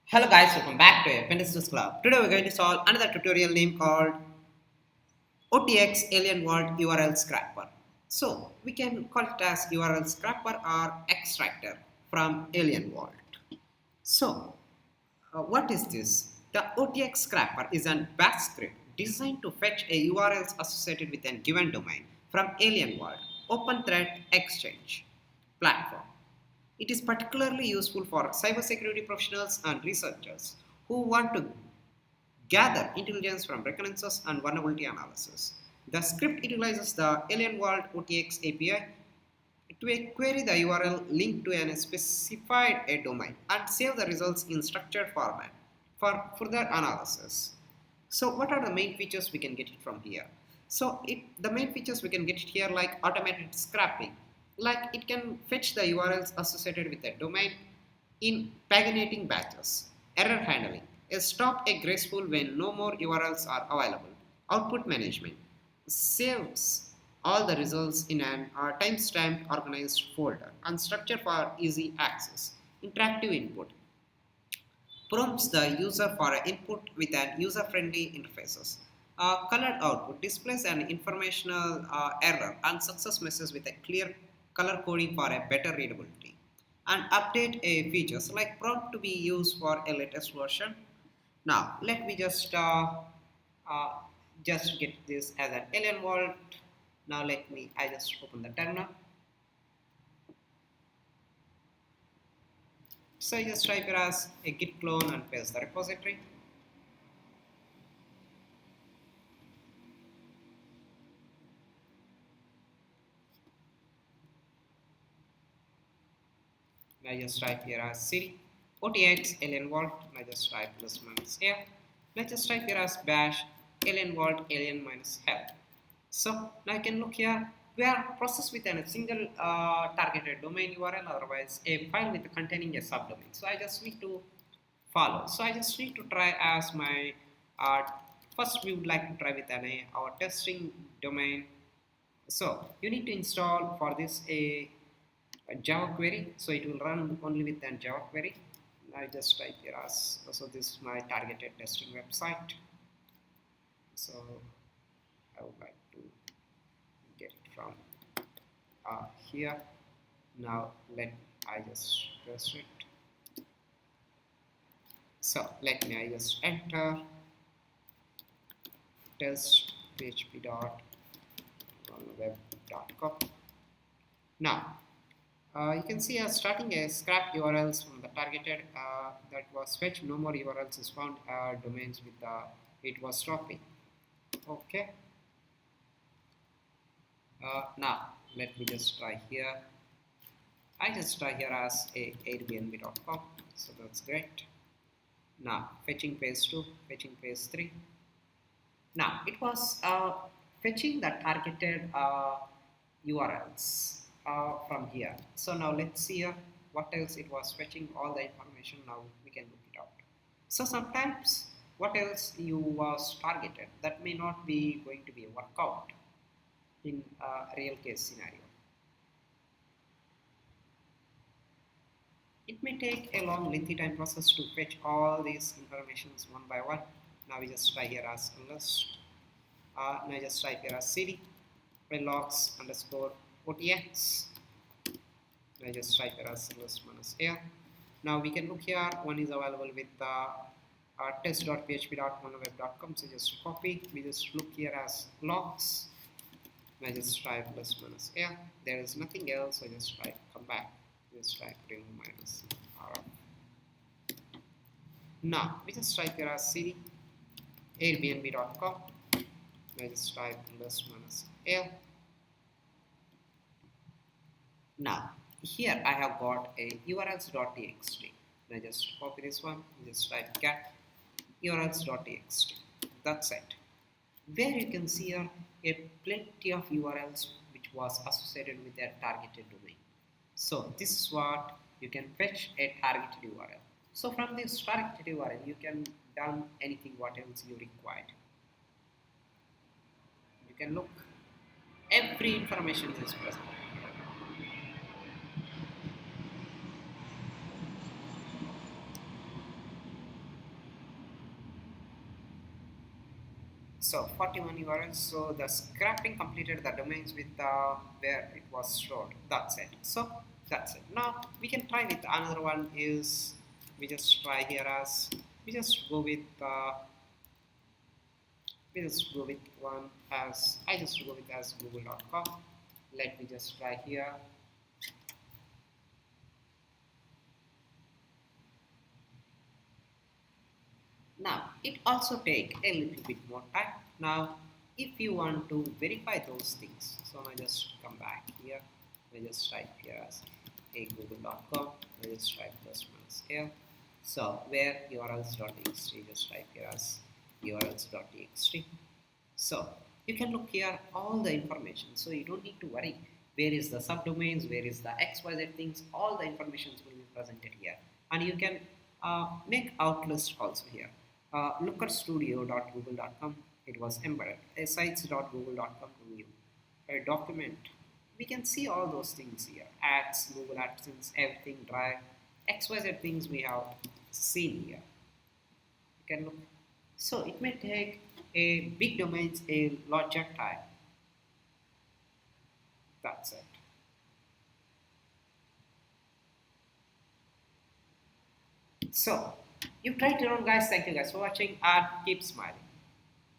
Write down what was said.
Hello guys, welcome back to Apprentices Club. Today we're going to solve another tutorial name called OTX AlienVault URL Scraper. So we can call it as URL Scraper or extractor from AlienVault. So what is this? The OTX Scraper is a bash script designed to fetch a URLs associated with a given domain from AlienVault Open Thread Exchange platform. It is particularly useful for cybersecurity professionals and researchers who want to gather intelligence from reconnaissance and vulnerability analysis. The script utilizes the AlienVault OTX API to query the URL linked to a specified domain and save the results in structured format for further analysis. So what are the main features we can get it from here? The main features we can get it here like automated scrapping, like it can fetch the URLs associated with a domain in paginating batches, error handling, a stop a graceful when no more URLs are available, output management, saves all the results in an timestamped organized folder, and structure for easy access, interactive input, prompts the user for an input with an user-friendly interfaces. Colored output displays an informational error and success message with a clear color coding for a better readability. And update features like prompt to be used for a latest version. Now let me uh, just get this as an alien vault. Now I just open the terminal. So you just type here as a git clone and paste the repository. I just type here as cd OTX AlienVault. I just type plus minus here. Let's just type here as bash AlienVault alien minus help. So now I can look here. We are processed with a single targeted domain URL, otherwise a file with containing a subdomain. So I just need to follow. So I just need to try as my uh, first we would like to try with our testing domain. So you need to install for this a Java query. So it will run only with a Java query. I just type here as so this is my targeted testing website. So I would like to get it from here. Now I just press it. So I just enter test php.web.com. Now you can see starting a scrap URLs from the targeted that was fetched. No more URLs is found. Domains with it was stopping. Okay. Now let me just try here. I just try here as a airbnb.com. So that's great. Now fetching page 2, fetching page 3. Now it was fetching the targeted URLs from here. So now let's see here what else it was fetching all the information. Now we can look it out. So sometimes what else you was targeted that may not be going to be a workout in a real case scenario. It may take a long lengthy time process to fetch all these informations one by one. Now we just try here as list. Now I just type here as cd logs underscore OTX. I just type here as list minus here. Now we can look here. One is available with test.php.monoweb.com. So just copy. We just look here as logs. I just type list minus here. There is nothing else. So just type come back. Just type remove minus rf. Now we just type here as cd airbnb.com. I just type list minus here. Now here I have got a urls.txt. I just copy this one, just type get urls.txt. That's it. Where you can see here a plenty of URLs which was associated with their targeted domain. So this is what you can fetch a targeted URL. So from this targeted URL you can done anything what else you required. You can look every information is present. So 41 URLs. So the scrapping completed the domains with the where it was stored. That's it. So that's it. Now we can try with another one. Is we just try here as we just go with we just go with one as I just go with as google.com. Let me just try here. Now, it also take a little bit more time. Now, if you want to verify those things, so I just come back here. I just type here as a google.com. I just type those ones here. So, where urls.txt, just type here as urls.txt. So, you can look here all the information. So, you don't need to worry where is the subdomains, where is the XYZ things, all the information will be presented here. And you can make outlist also here. Lookerstudio.google.com, it was embedded. Sites.google.com new. A document. We can see all those things here. Ads, Google AdSense, everything, Drive, XYZ things we have seen here. You can look. So it may take a big domains a larger time. That's it. So you try it your own guys. Thank you guys for watching and keep smiling.